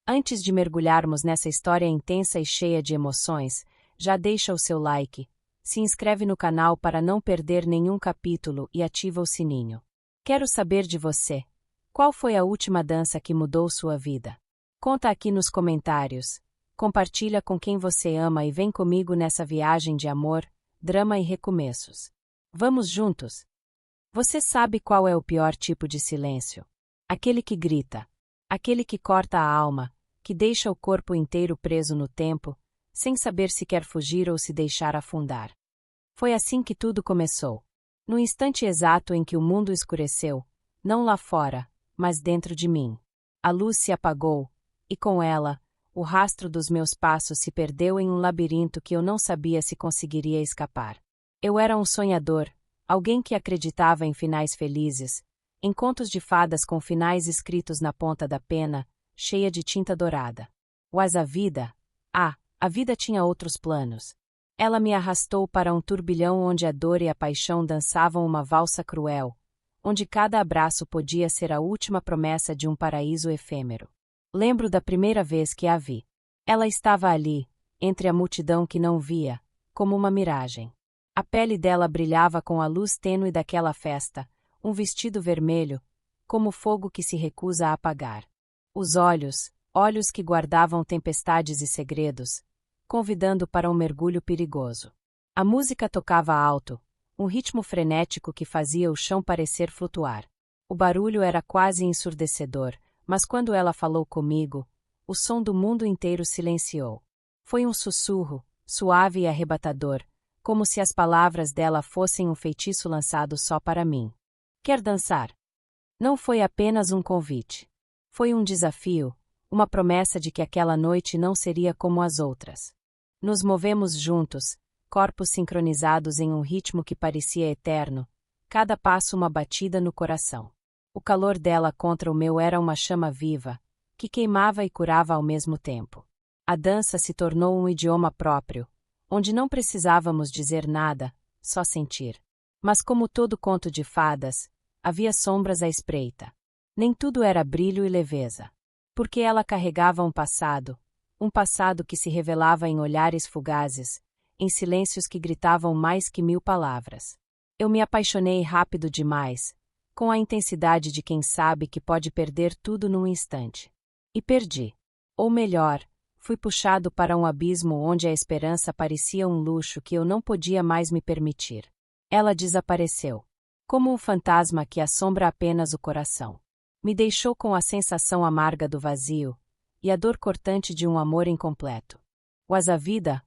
Antes de mergulharmos nessa história intensa e cheia de emoções, já deixa o seu like, se inscreve no canal para não perder nenhum capítulo e ativa o sininho. Quero saber de você. Qual foi a última dança que mudou sua vida? Conta aqui nos comentários. Compartilha com quem você ama e vem comigo nessa viagem de amor, drama e recomeços. Vamos juntos? Você sabe qual é o pior tipo de silêncio? Aquele que grita. Aquele que corta a alma, que deixa o corpo inteiro preso no tempo, sem saber se quer fugir ou se deixar afundar. Foi assim que tudo começou. No instante exato em que o mundo escureceu, não lá fora, mas dentro de mim. A luz se apagou, e com ela, o rastro dos meus passos se perdeu em um labirinto que eu não sabia se conseguiria escapar. Eu era um sonhador, alguém que acreditava em finais felizes, em contos de fadas com finais escritos na ponta da pena, cheia de tinta dourada. Mas a vida tinha outros planos. Ela me arrastou para um turbilhão onde a dor e a paixão dançavam uma valsa cruel, onde cada abraço podia ser a última promessa de um paraíso efêmero. Lembro da primeira vez que a vi. Ela estava ali, entre a multidão que não via, como uma miragem. A pele dela brilhava com a luz tênue daquela festa, um vestido vermelho, como fogo que se recusa a apagar. Os olhos que guardavam tempestades e segredos, convidando para um mergulho perigoso. A música tocava alto, um ritmo frenético que fazia o chão parecer flutuar. O barulho era quase ensurdecedor, mas quando ela falou comigo, o som do mundo inteiro silenciou. Foi um sussurro, suave e arrebatador, como se as palavras dela fossem um feitiço lançado só para mim. Quer dançar? Não foi apenas um convite. Foi um desafio, uma promessa de que aquela noite não seria como as outras. Nos movemos juntos, corpos sincronizados em um ritmo que parecia eterno, cada passo uma batida no coração. O calor dela contra o meu era uma chama viva, que queimava e curava ao mesmo tempo. A dança se tornou um idioma próprio, onde não precisávamos dizer nada, só sentir. Mas como todo conto de fadas, havia sombras à espreita. Nem tudo era brilho e leveza. Porque ela carregava um passado que se revelava em olhares fugazes, em silêncios que gritavam mais que 1000 palavras. Eu me apaixonei rápido demais, com a intensidade de quem sabe que pode perder tudo num instante. E perdi. Ou melhor, fui puxado para um abismo onde a esperança parecia um luxo que eu não podia mais me permitir. Ela desapareceu. Como um fantasma que assombra apenas o coração. Me deixou com a sensação amarga do vazio e a dor cortante de um amor incompleto. Mas a vida,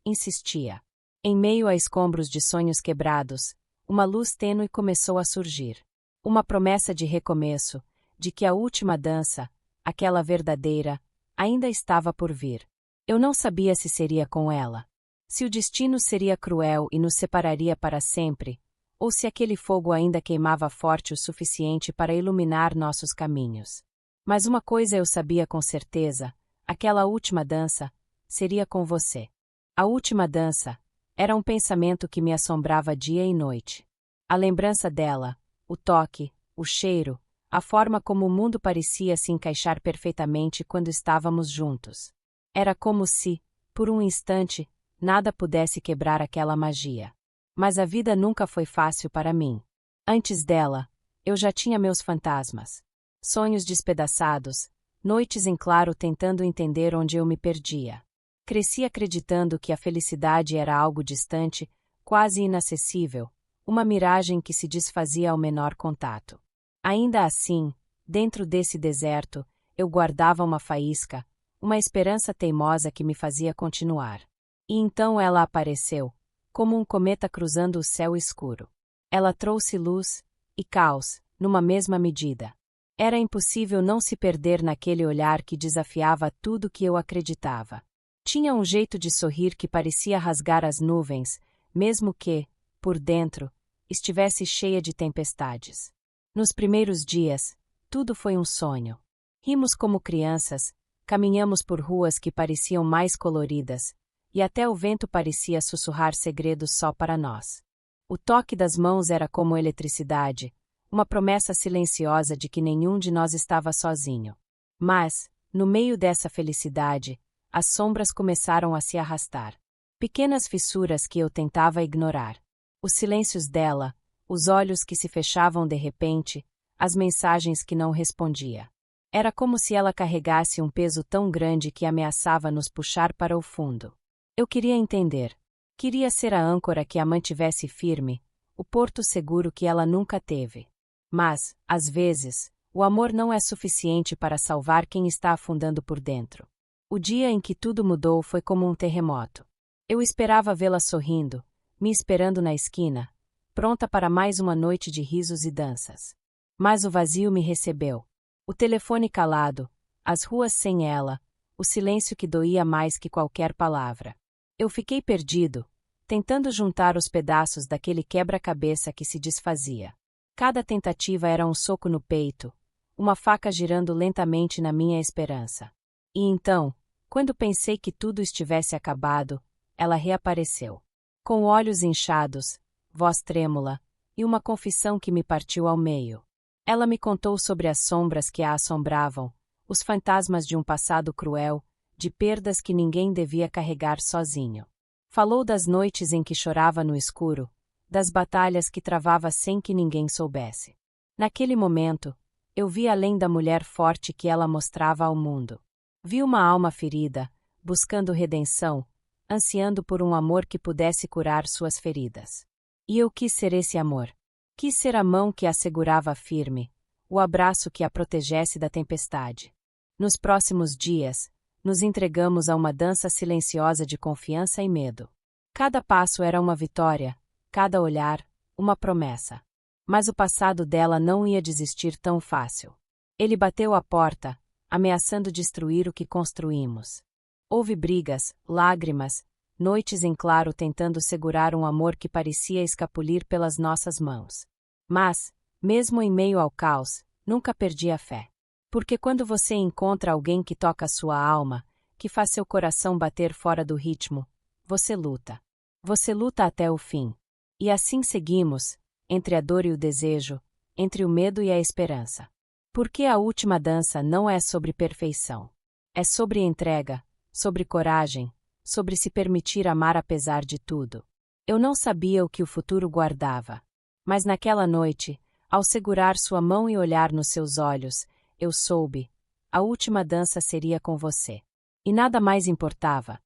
insistia. Em meio a escombros de sonhos quebrados, uma luz tênue começou a surgir. Uma promessa de recomeço, de que a última dança, aquela verdadeira, ainda estava por vir. Eu não sabia se seria com ela. Se o destino seria cruel e nos separaria para sempre, ou se aquele fogo ainda queimava forte o suficiente para iluminar nossos caminhos. Mas uma coisa eu sabia com certeza, aquela última dança seria com você. A última dança era um pensamento que me assombrava dia e noite. A lembrança dela, o toque, o cheiro, a forma como o mundo parecia se encaixar perfeitamente quando estávamos juntos. Era como se, por um instante, nada pudesse quebrar aquela magia. Mas a vida nunca foi fácil para mim. Antes dela, eu já tinha meus fantasmas. Sonhos despedaçados, noites em claro tentando entender onde eu me perdia. Cresci acreditando que a felicidade era algo distante, quase inacessível, uma miragem que se desfazia ao menor contato. Ainda assim, dentro desse deserto, eu guardava uma faísca, uma esperança teimosa que me fazia continuar. E então ela apareceu, como um cometa cruzando o céu escuro. Ela trouxe luz e caos, numa mesma medida. Era impossível não se perder naquele olhar que desafiava tudo que eu acreditava. Tinha um jeito de sorrir que parecia rasgar as nuvens, mesmo que, por dentro, estivesse cheia de tempestades. Nos primeiros dias, tudo foi um sonho. Rimos como crianças, caminhamos por ruas que pareciam mais coloridas, e até o vento parecia sussurrar segredos só para nós. O toque das mãos era como eletricidade, uma promessa silenciosa de que nenhum de nós estava sozinho. Mas, No meio dessa felicidade, as sombras começaram a se arrastar. Pequenas fissuras que eu tentava ignorar. Os silêncios dela, os olhos que se fechavam de repente, as mensagens que não respondia. Era como se ela carregasse um peso tão grande que ameaçava nos puxar para o fundo. Eu queria entender. Queria ser a âncora que a mantivesse firme, o porto seguro que ela nunca teve. Mas, às vezes, o amor não é suficiente para salvar quem está afundando por dentro. O dia em que tudo mudou foi como um terremoto. Eu esperava vê-la sorrindo, me esperando na esquina, pronta para mais uma noite de risos e danças. Mas o vazio me recebeu. O telefone calado, as ruas sem ela, o silêncio que doía mais que qualquer palavra. Eu fiquei perdido, tentando juntar os pedaços daquele quebra-cabeça que se desfazia. Cada tentativa era um soco no peito, uma faca girando lentamente na minha esperança. E então, quando pensei que tudo estivesse acabado, ela reapareceu. Com olhos inchados, voz trêmula, e uma confissão que me partiu ao meio. Ela me contou sobre as sombras que a assombravam, os fantasmas de um passado cruel, de perdas que ninguém devia carregar sozinho. Falou das noites em que chorava no escuro, das batalhas que travava sem que ninguém soubesse. Naquele momento, eu vi além da mulher forte que ela mostrava ao mundo. Vi uma alma ferida, buscando redenção, ansiando por um amor que pudesse curar suas feridas. E eu quis ser esse amor. Quis ser a mão que a segurava firme, o abraço que a protegesse da tempestade. Nos próximos dias, nos entregamos a uma dança silenciosa de confiança e medo. Cada passo era uma vitória, cada olhar, uma promessa. Mas o passado dela não ia desistir tão fácil. Ele bateu à porta, ameaçando destruir o que construímos. Houve brigas, lágrimas, noites em claro tentando segurar um amor que parecia escapulir pelas nossas mãos. Mas, mesmo em meio ao caos, nunca perdi a fé. Porque quando você encontra alguém que toca sua alma, que faz seu coração bater fora do ritmo, você luta. Você luta até o fim. E assim seguimos, entre a dor e o desejo, entre o medo e a esperança. Porque a última dança não é sobre perfeição. É sobre entrega, sobre coragem, sobre se permitir amar apesar de tudo. Eu não sabia o que o futuro guardava. Mas naquela noite, ao segurar sua mão e olhar nos seus olhos, eu soube, a última dança seria com você. E nada mais importava.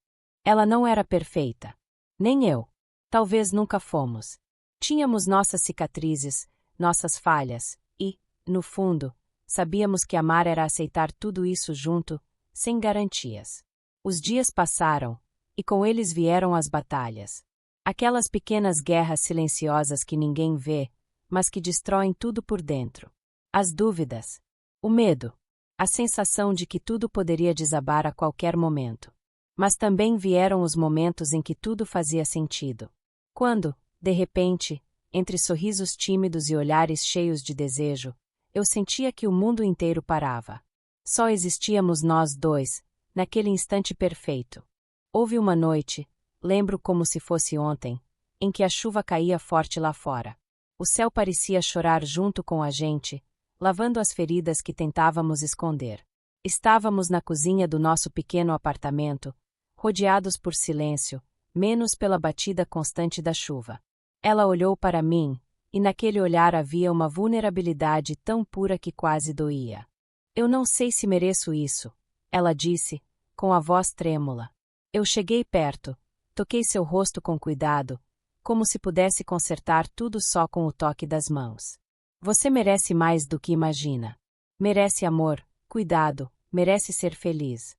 Ela não era perfeita. Nem eu. Talvez nunca fomos. Tínhamos nossas cicatrizes, nossas falhas, e, no fundo, sabíamos que amar era aceitar tudo isso junto, sem garantias. Os dias passaram, e com eles vieram as batalhas. Aquelas pequenas guerras silenciosas que ninguém vê, mas que destroem tudo por dentro. As dúvidas, o medo, a sensação de que tudo poderia desabar a qualquer momento. Mas também vieram os momentos em que tudo fazia sentido. Quando, de repente, entre sorrisos tímidos e olhares cheios de desejo, eu sentia que o mundo inteiro parava. Só existíamos nós dois, naquele instante perfeito. Houve uma noite, lembro como se fosse ontem, em que a chuva caía forte lá fora. O céu parecia chorar junto com a gente, lavando as feridas que tentávamos esconder. Estávamos na cozinha do nosso pequeno apartamento, rodeados por silêncio, menos pela batida constante da chuva. Ela olhou para mim, e naquele olhar havia uma vulnerabilidade tão pura que quase doía. Eu não sei se mereço isso, ela disse, com a voz trêmula. Eu cheguei perto, toquei seu rosto com cuidado, como se pudesse consertar tudo só com o toque das mãos. Você merece mais do que imagina. Merece amor, cuidado, merece ser feliz.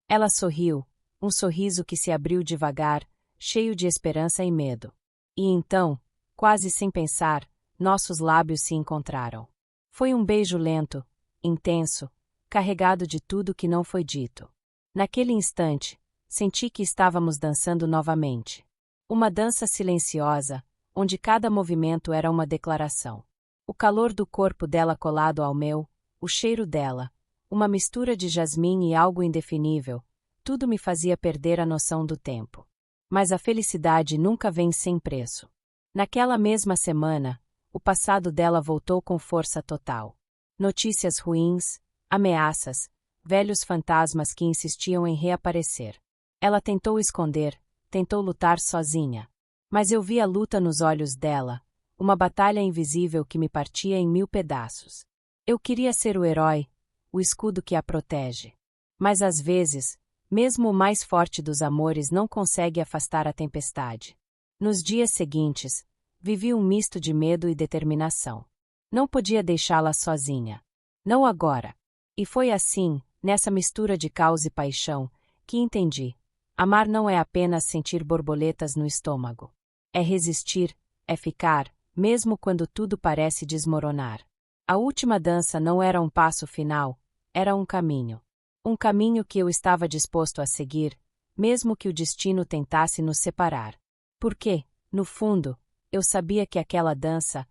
Ela sorriu, um sorriso que se abriu devagar, cheio de esperança e medo. E então, quase sem pensar, nossos lábios se encontraram. Foi um beijo lento, intenso, carregado de tudo que não foi dito. Naquele instante, senti que estávamos dançando novamente. Uma dança silenciosa, onde cada movimento era uma declaração. O calor do corpo dela colado ao meu, o cheiro dela, uma mistura de jasmim e algo indefinível, tudo me fazia perder a noção do tempo. Mas a felicidade nunca vem sem preço. Naquela mesma semana, o passado dela voltou com força total. Notícias ruins, ameaças, velhos fantasmas que insistiam em reaparecer. Ela tentou esconder, tentou lutar sozinha. Mas eu vi a luta nos olhos dela, uma batalha invisível que me partia em 1000 pedaços. Eu queria ser o herói, o escudo que a protege. Mas às vezes, mesmo o mais forte dos amores não consegue afastar a tempestade. Nos dias seguintes, vivi um misto de medo e determinação. Não podia deixá-la sozinha. Não agora. E foi assim, nessa mistura de caos e paixão, que entendi. Amar não é apenas sentir borboletas no estômago. É resistir, é ficar, mesmo quando tudo parece desmoronar. A última dança não era um passo final, era um caminho. Um caminho que eu estava disposto a seguir, mesmo que o destino tentasse nos separar. Porque, no fundo, eu sabia que aquela dança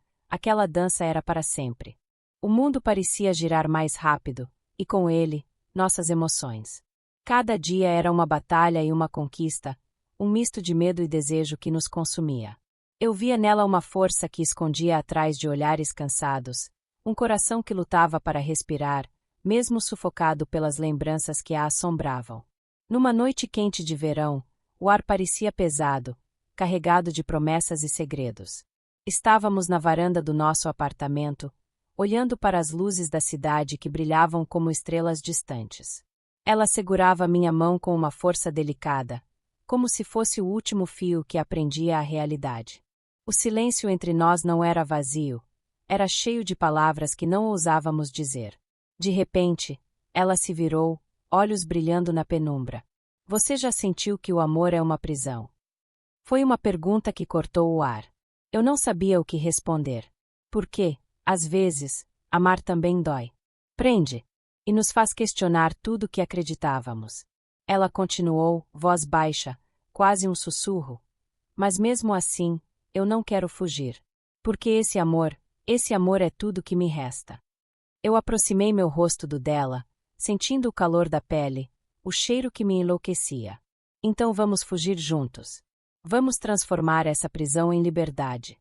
era para sempre. O mundo parecia girar mais rápido, e com ele, nossas emoções. Cada dia era uma batalha e uma conquista, um misto de medo e desejo que nos consumia. Eu via nela uma força que escondia atrás de olhares cansados, um coração que lutava para respirar, mesmo sufocado pelas lembranças que a assombravam. Numa noite quente de verão, o ar parecia pesado, carregado de promessas e segredos. Estávamos na varanda do nosso apartamento, olhando para as luzes da cidade que brilhavam como estrelas distantes. Ela segurava minha mão com uma força delicada, como se fosse o último fio que a prendia à realidade. O silêncio entre nós não era vazio, era cheio de palavras que não ousávamos dizer. De repente, ela se virou, olhos brilhando na penumbra. Você já sentiu que o amor é uma prisão? Foi uma pergunta que cortou o ar. Eu não sabia o que responder. Porque, às vezes, amar também dói. Prende. E nos faz questionar tudo o que acreditávamos. Ela continuou, voz baixa, quase um sussurro. Mas mesmo assim, eu não quero fugir. Porque esse amor é tudo que me resta. Eu aproximei meu rosto do dela, sentindo o calor da pele, o cheiro que me enlouquecia. Então vamos fugir juntos. Vamos transformar essa prisão em liberdade.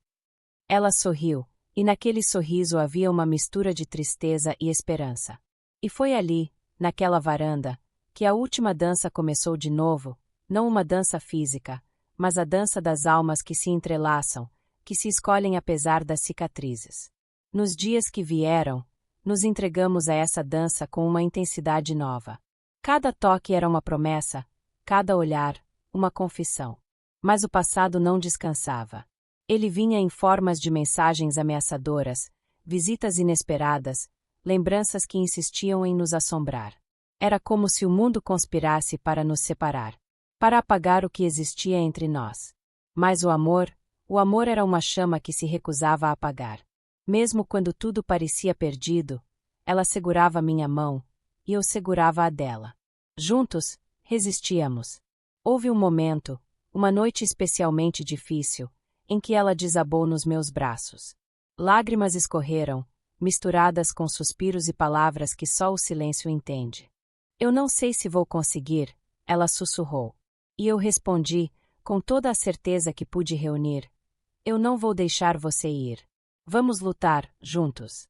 Ela sorriu, e naquele sorriso havia uma mistura de tristeza e esperança. E foi ali, naquela varanda, que a última dança começou de novo, não uma dança física, mas a dança das almas que se entrelaçam, que se escolhem apesar das cicatrizes. Nos dias que vieram, nos entregamos a essa dança com uma intensidade nova. Cada toque era uma promessa, cada olhar, uma confissão. Mas o passado não descansava. Ele vinha em formas de mensagens ameaçadoras, visitas inesperadas, lembranças que insistiam em nos assombrar. Era como se o mundo conspirasse para nos separar, para apagar o que existia entre nós. Mas o amor era uma chama que se recusava a apagar. Mesmo quando tudo parecia perdido, ela segurava minha mão, e eu segurava a dela. Juntos, resistíamos. Houve um momento, uma noite especialmente difícil, em que ela desabou nos meus braços. Lágrimas escorreram, misturadas com suspiros e palavras que só o silêncio entende. Eu não sei se vou conseguir, ela sussurrou. E eu respondi, com toda a certeza que pude reunir: eu não vou deixar você ir. Vamos lutar, juntos.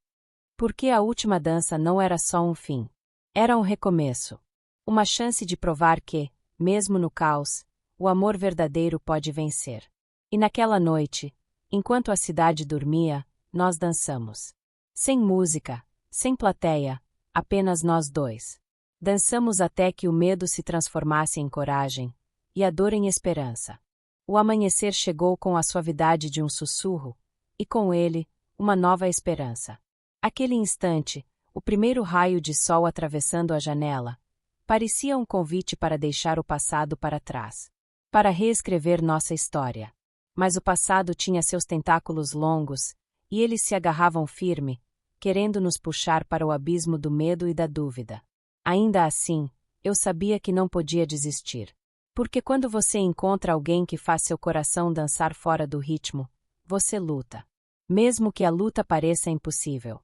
Porque a última dança não era só um fim. Era um recomeço. Uma chance de provar que, mesmo no caos, o amor verdadeiro pode vencer. E naquela noite, enquanto a cidade dormia, nós dançamos. Sem música, sem plateia, apenas nós dois. Dançamos até que o medo se transformasse em coragem, e a dor em esperança. O amanhecer chegou com a suavidade de um sussurro, e com ele, uma nova esperança. Aquele instante, o primeiro raio de sol atravessando a janela, parecia um convite para deixar o passado para trás, para reescrever nossa história. Mas o passado tinha seus tentáculos longos, e eles se agarravam firme, querendo nos puxar para o abismo do medo e da dúvida. Ainda assim, eu sabia que não podia desistir. Porque quando você encontra alguém que faz seu coração dançar fora do ritmo, você luta. Mesmo que a luta pareça impossível.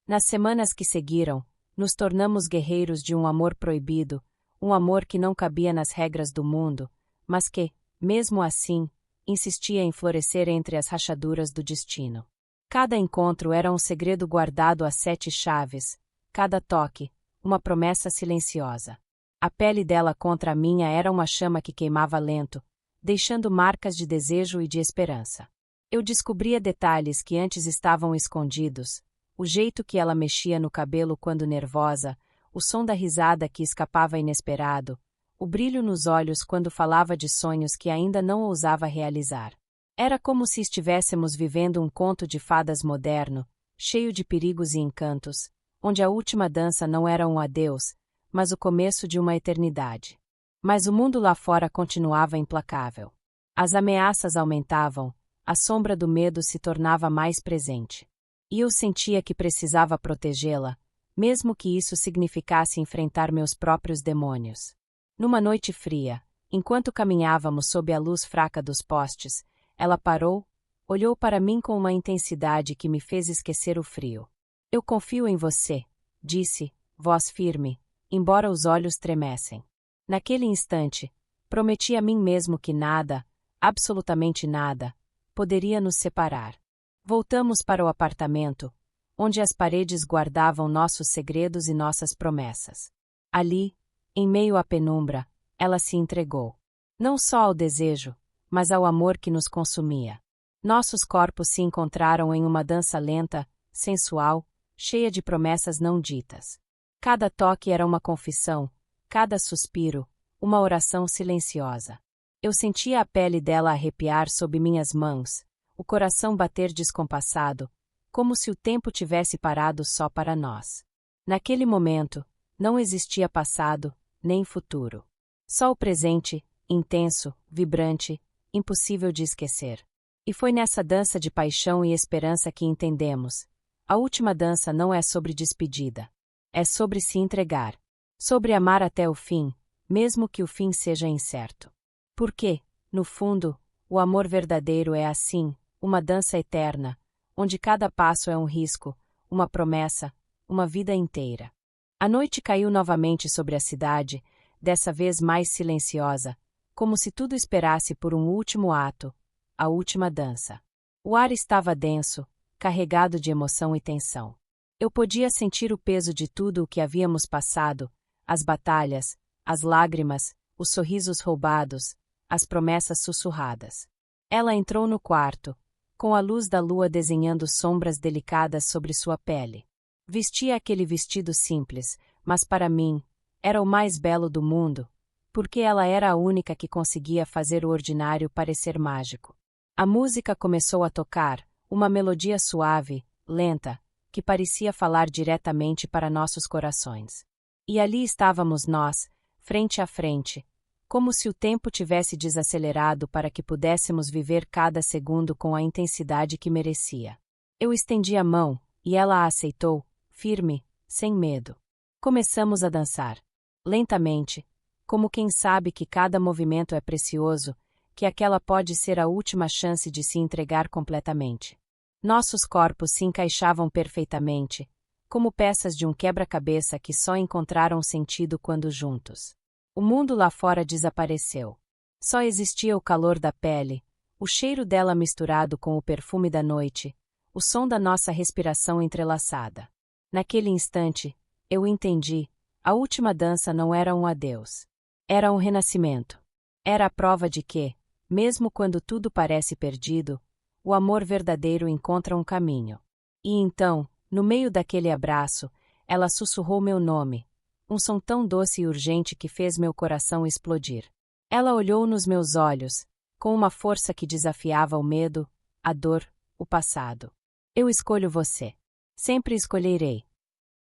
Nas semanas que seguiram, nos tornamos guerreiros de um amor proibido, um amor que não cabia nas regras do mundo, mas que, mesmo assim, insistia em florescer entre as rachaduras do destino. Cada encontro era um segredo guardado a 7 chaves, cada toque, uma promessa silenciosa. A pele dela contra a minha era uma chama que queimava lento, deixando marcas de desejo e de esperança. Eu descobria detalhes que antes estavam escondidos, o jeito que ela mexia no cabelo quando nervosa, o som da risada que escapava inesperado, o brilho nos olhos quando falava de sonhos que ainda não ousava realizar. Era como se estivéssemos vivendo um conto de fadas moderno, cheio de perigos e encantos, onde a última dança não era um adeus, mas o começo de uma eternidade. Mas o mundo lá fora continuava implacável. As ameaças aumentavam, a sombra do medo se tornava mais presente. E eu sentia que precisava protegê-la, mesmo que isso significasse enfrentar meus próprios demônios. Numa noite fria, enquanto caminhávamos sob a luz fraca dos postes, ela parou, olhou para mim com uma intensidade que me fez esquecer o frio. Eu confio em você, disse, voz firme, embora os olhos tremessem. Naquele instante, prometi a mim mesmo que nada, absolutamente nada, poderia nos separar. Voltamos para o apartamento, onde as paredes guardavam nossos segredos e nossas promessas. Ali, em meio à penumbra, ela se entregou. Não só ao desejo, mas ao amor que nos consumia. Nossos corpos se encontraram em uma dança lenta, sensual, cheia de promessas não ditas. Cada toque era uma confissão, cada suspiro, uma oração silenciosa. Eu sentia a pele dela arrepiar sob minhas mãos, o coração bater descompassado, como se o tempo tivesse parado só para nós. Naquele momento, não existia passado, nem futuro. Só o presente, intenso, vibrante, impossível de esquecer. E foi nessa dança de paixão e esperança que entendemos. A última dança não é sobre despedida. É sobre se entregar. Sobre amar até o fim, mesmo que o fim seja incerto. Porque, no fundo, o amor verdadeiro é assim, uma dança eterna, onde cada passo é um risco, uma promessa, uma vida inteira. A noite caiu novamente sobre a cidade, dessa vez mais silenciosa, como se tudo esperasse por um último ato, a última dança. O ar estava denso, carregado de emoção e tensão. Eu podia sentir o peso de tudo o que havíamos passado, as batalhas, as lágrimas, os sorrisos roubados, as promessas sussurradas. Ela entrou no quarto, com a luz da lua desenhando sombras delicadas sobre sua pele. Vestia aquele vestido simples, mas para mim, era o mais belo do mundo, porque ela era a única que conseguia fazer o ordinário parecer mágico. A música começou a tocar, uma melodia suave, lenta, que parecia falar diretamente para nossos corações. E ali estávamos nós, frente a frente, como se o tempo tivesse desacelerado para que pudéssemos viver cada segundo com a intensidade que merecia. Eu estendi a mão, e ela a aceitou, firme, sem medo. Começamos a dançar. Lentamente, como quem sabe que cada movimento é precioso, que aquela pode ser a última chance de se entregar completamente. Nossos corpos se encaixavam perfeitamente, como peças de um quebra-cabeça que só encontraram sentido quando juntos. O mundo lá fora desapareceu. Só existia o calor da pele, o cheiro dela misturado com o perfume da noite, o som da nossa respiração entrelaçada. Naquele instante, eu entendi, a última dança não era um adeus. Era um renascimento. Era a prova de que, mesmo quando tudo parece perdido, o amor verdadeiro encontra um caminho. E então, no meio daquele abraço, ela sussurrou meu nome, um som tão doce e urgente que fez meu coração explodir. Ela olhou nos meus olhos, com uma força que desafiava o medo, a dor, o passado. Eu escolho você. Sempre escolherei.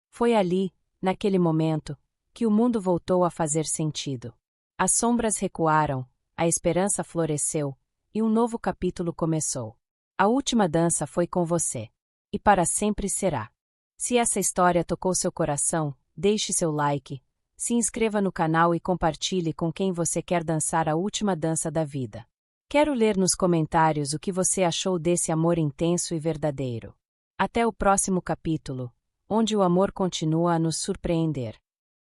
Foi ali, naquele momento, que o mundo voltou a fazer sentido. As sombras recuaram, a esperança floresceu, e um novo capítulo começou. A última dança foi com você. E para sempre será. Se essa história tocou seu coração, deixe seu like, se inscreva no canal e compartilhe com quem você quer dançar a última dança da vida. Quero ler nos comentários o que você achou desse amor intenso e verdadeiro. Até o próximo capítulo, onde o amor continua a nos surpreender.